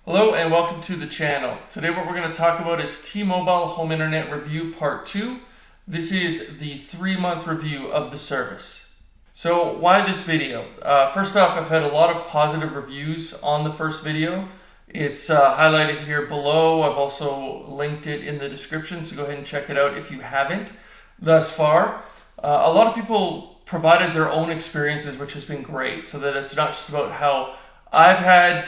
Hello and welcome to the channel. Today what we're going to talk about is T-Mobile Home Internet Review Part 2. This is the 3-month review of the service. So why this video? First off, I've had a lot of positive reviews on the first video. It's highlighted here below. I've also linked it in the description, so go ahead and check it out if you haven't thus far. A lot of people provided their own experiences, which has been great, so that it's not just about how I've had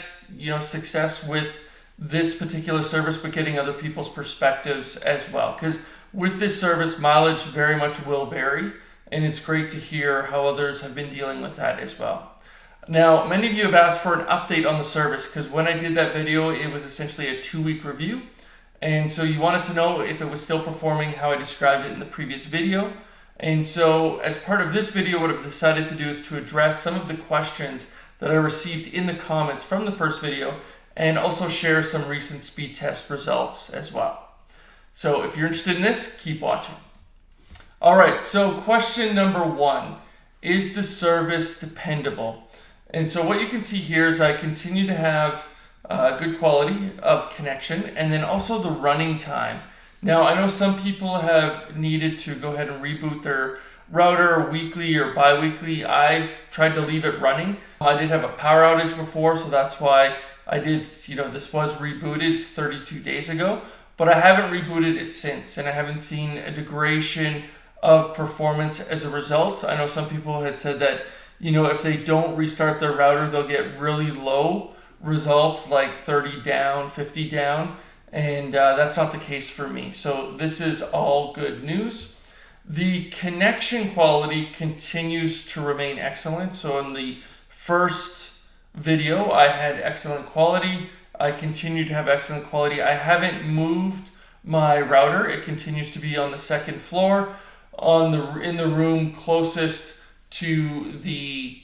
success with this particular service, but getting other people's perspectives as well. Because with this service, mileage very much will vary, and it's great to hear how others have been dealing with that as well. Now, many of you have asked for an update on the service, because when I did that video, it was essentially a 2-week review. And so you wanted to know if it was still performing how I described it in the previous video. And so as part of this video, what I've decided to do is to address some of the questions that I received in the comments from the first video, and also share some recent speed test results as well. So if you're interested in this, keep watching. All right, so question number 1, is the service dependable? And so what you can see here is I continue to have good quality of connection, and then also the running time. Now, I know some people have needed to go ahead and reboot their router weekly or bi-weekly. I've tried to leave it running. I did have a power outage before, so that's why I did, this was rebooted 32 days ago, but I haven't rebooted it since, and I haven't seen a degradation of performance as a result. I know some people had said that, if they don't restart their router, they'll get really low results, like 30 down, 50 down, and that's not the case for me. So this is all good news. The connection quality continues to remain excellent. So in the first video, I had excellent quality. I continue to have excellent quality. I haven't moved my router. It continues to be on the second floor, in the room closest to the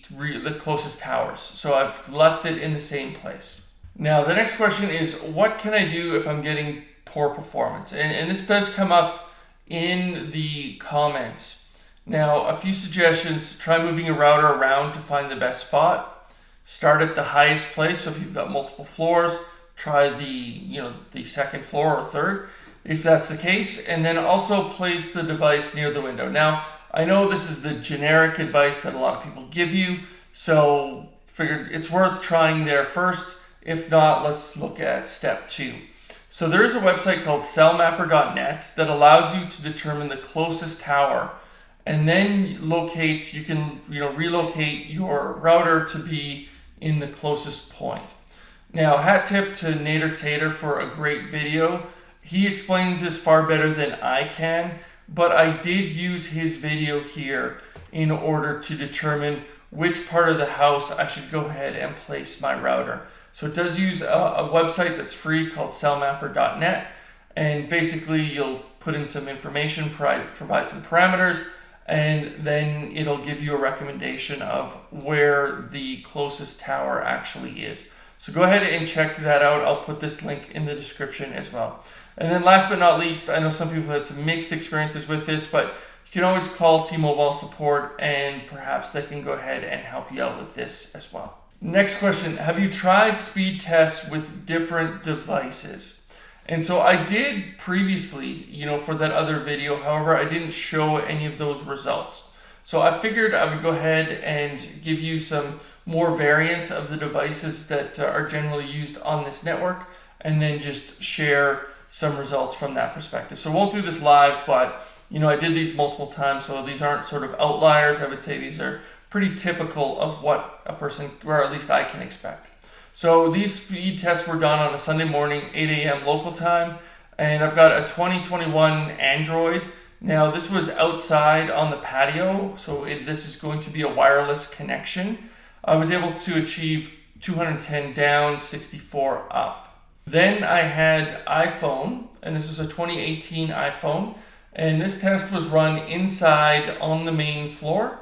closest towers. So I've left it in the same place. Now, the next question is, what can I do if I'm getting poor performance? And this does come up in the comments. Now, a few suggestions: try moving your router around to find the best spot. Start at the highest place. So if you've got multiple floors, try the second floor or third, if that's the case. And then also place the device near the window. Now, I know this is the generic advice that a lot of people give you, so figured it's worth trying there first. If not, let's look at step 2. So there is a website called cellmapper.net that allows you to determine the closest tower, and then you can relocate your router to be in the closest point. Now, hat tip to Nader Tater for a great video. He explains this far better than I can, but I did use his video here in order to determine which part of the house I should go ahead and place my router. So it does use a website that's free called cellmapper.net, and basically you'll put in some information, provide some parameters, and then it'll give you a recommendation of where the closest tower actually is. So go ahead and check that out. I'll put this link in the description as well. And then last but not least, I know some people had some mixed experiences with this, but you can always call T-Mobile support and perhaps they can go ahead and help you out with this as well. Next question, have you tried speed tests with different devices? And so I did previously, for that other video. However, I didn't show any of those results. So I figured I would go ahead and give you some more variants of the devices that are generally used on this network, and then just share some results from that perspective. So I won't do this live, but I did these multiple times, so these aren't sort of outliers. I would say these are pretty typical of what a person, or at least I, can expect. So these speed tests were done on a Sunday morning, 8 a.m. local time, and I've got a 2021 Android. Now, this was outside on the patio, so this is going to be a wireless connection. I was able to achieve 210 down, 64 up. Then I had iPhone, and this is a 2018 iPhone, and this test was run inside on the main floor.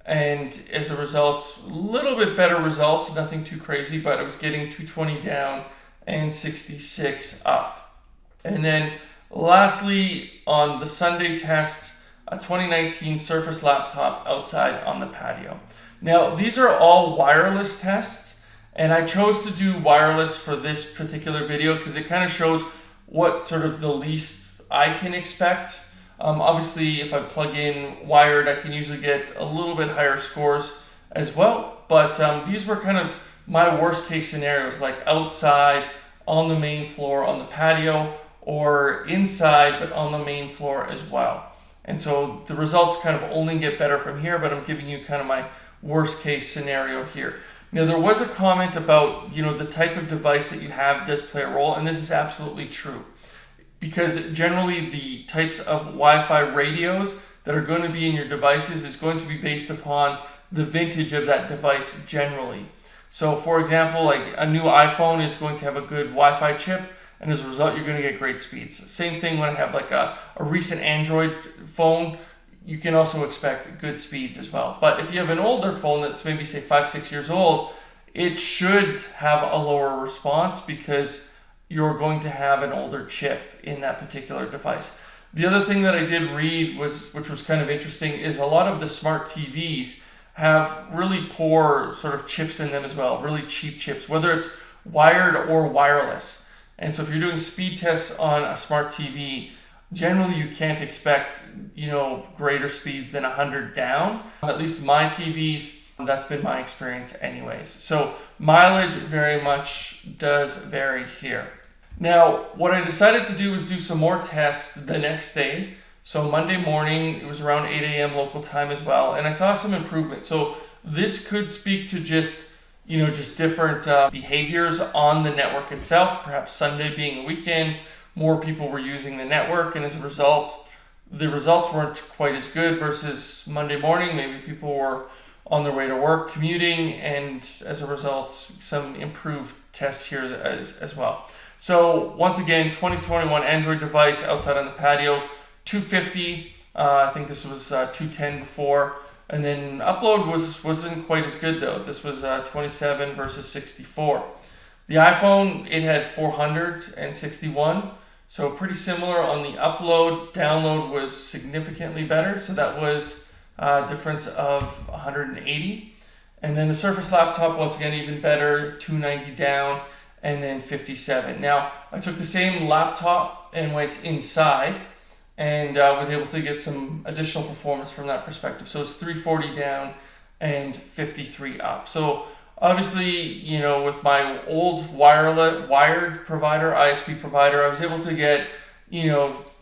And as a result, a little bit better results, nothing too crazy, but I was getting 220 down and 66 up. And then lastly, on the Sunday test, a 2019 Surface laptop outside on the patio. Now, these are all wireless tests, And I chose to do wireless for this particular video because it kind of shows what sort of the least I can expect. Obviously, if I plug in wired, I can usually get a little bit higher scores as well. But these were kind of my worst case scenarios, like outside, on the main floor, on the patio, or inside, but on the main floor as well. And so the results kind of only get better from here, but I'm giving you kind of my worst case scenario here. Now, there was a comment about, the type of device that you have does play a role, and this is absolutely true. Because generally the types of Wi-Fi radios that are going to be in your devices is going to be based upon the vintage of that device generally. So for example, like a new iPhone is going to have a good Wi-Fi chip, and as a result, you're going to get great speeds. Same thing when I have like a recent Android phone, you can also expect good speeds as well. But if you have an older phone that's maybe say 5-6 years old, it should have a lower response because you're going to have an older chip in that particular device. The other thing that I did read which was kind of interesting, is a lot of the smart TVs have really poor sort of chips in them as well, really cheap chips, whether it's wired or wireless. And so if you're doing speed tests on a smart TV, generally you can't expect, greater speeds than 100 down. At least my TVs, that's been my experience anyways. So mileage very much does vary here. Now, what I decided to do was do some more tests the next day. So Monday morning, it was around 8 a.m. local time as well, and I saw some improvement. So this could speak to just different behaviors on the network itself. Perhaps Sunday being a weekend, more people were using the network, and as a result, the results weren't quite as good versus Monday morning. Maybe people were on their way to work, commuting, and as a result, some improved tests here as well. So once again, 2021 Android device outside on the patio, 250. I think this was 210 before. And then upload wasn't quite as good though. This was 27 versus 64. The iPhone, it had 461. So pretty similar on the upload. Download was significantly better. So that was a difference of 180. And then the Surface laptop, once again, even better, 290 down, and then 57. Now, I took the same laptop and went inside, and was able to get some additional performance from that perspective. So it's 340 down and 53 up. So obviously, with my old wired provider, ISP provider, I was able to get,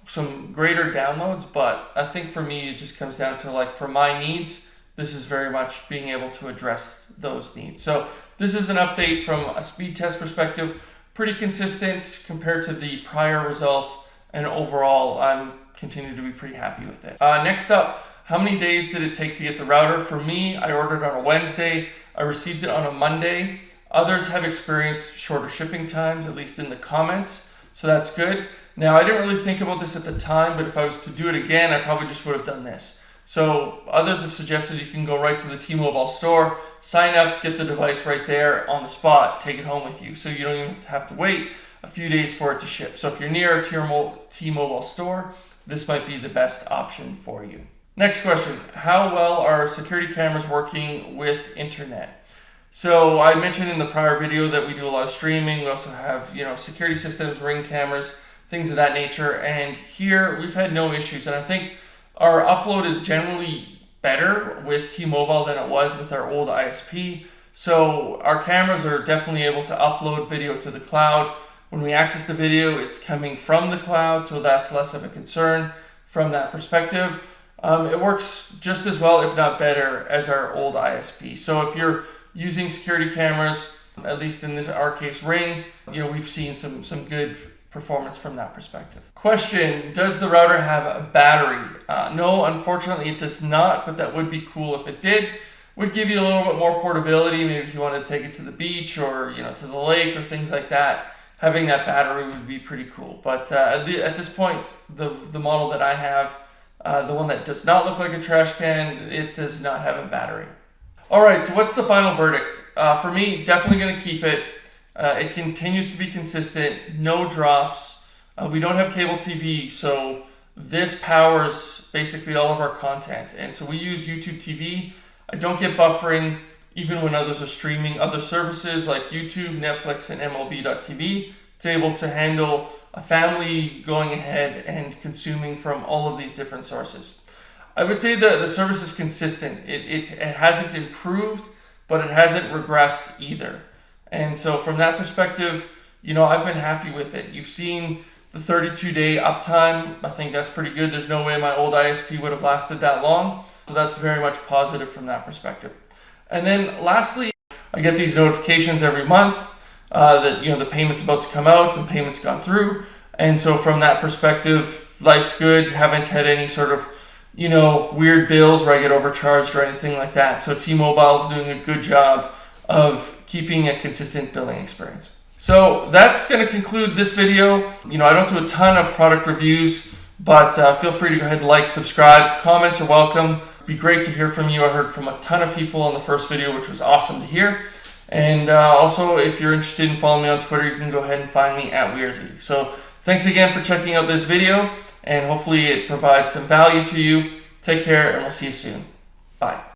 some greater downloads, but I think for me, it just comes down to, like, for my needs, this is very much being able to address those needs. So this is an update from a speed test perspective, pretty consistent compared to the prior results, and overall, I'm continue to be pretty happy with it. Next up, how many days did it take to get the router? For me, I ordered on a Wednesday. I received it on a Monday. Others have experienced shorter shipping times, at least in the comments, so that's good. Now, I didn't really think about this at the time, but if I was to do it again, I probably just would have done this. So others have suggested you can go right to the T-Mobile store, sign up, get the device right there on the spot, take it home with you. So you don't even have to wait a few days for it to ship. So if you're near a T-Mobile store, this might be the best option for you. Next question, how well are security cameras working with internet? So I mentioned in the prior video that we do a lot of streaming. We also have, security systems, Ring cameras, things of that nature. And here we've had no issues. And I think our upload is generally better with T-Mobile than it was with our old ISP. So our cameras are definitely able to upload video to the cloud. When we access the video, it's coming from the cloud, so that's less of a concern from that perspective. It works just as well, if not better, as our old ISP. So if you're using security cameras, at least in our case, Ring, we've seen some good performance from that perspective. Question, does the router have a battery? No, unfortunately it does not, but that would be cool if it did. Would give you a little bit more portability, maybe if you want to take it to the beach or to the lake or things like that. Having that battery would be pretty cool. But at this point, the model that I have, the one that does not look like a trash can, it does not have a battery. All right, so what's the final verdict? For me, definitely going to keep it. It continues to be consistent, no drops. We don't have cable TV, so this powers basically all of our content. And so we use YouTube TV. I don't get buffering. even when others are streaming other services like YouTube, Netflix, and MLB.tv. It's able to handle a family going ahead and consuming from all of these different sources. I would say that the service is consistent. It hasn't improved, but it hasn't regressed either. And so from that perspective, I've been happy with it. You've seen the 32-day uptime. I think that's pretty good. There's no way my old ISP would have lasted that long. So that's very much positive from that perspective. And then lastly, I get these notifications every month that the payment's about to come out and payment's gone through. And so from that perspective, life's good. Haven't had any sort of weird bills where I get overcharged or anything like that. So T-Mobile's doing a good job of keeping a consistent billing experience. So that's going to conclude this video. I don't do a ton of product reviews, but feel free to go ahead and like, subscribe. Comments are welcome. It'd be great to hear from you. I heard from a ton of people on the first video, which was awesome to hear. And also, if you're interested in following me on Twitter, you can go ahead and find me at Weirzy. So thanks again for checking out this video, and hopefully it provides some value to you. Take care, and we'll see you soon. Bye.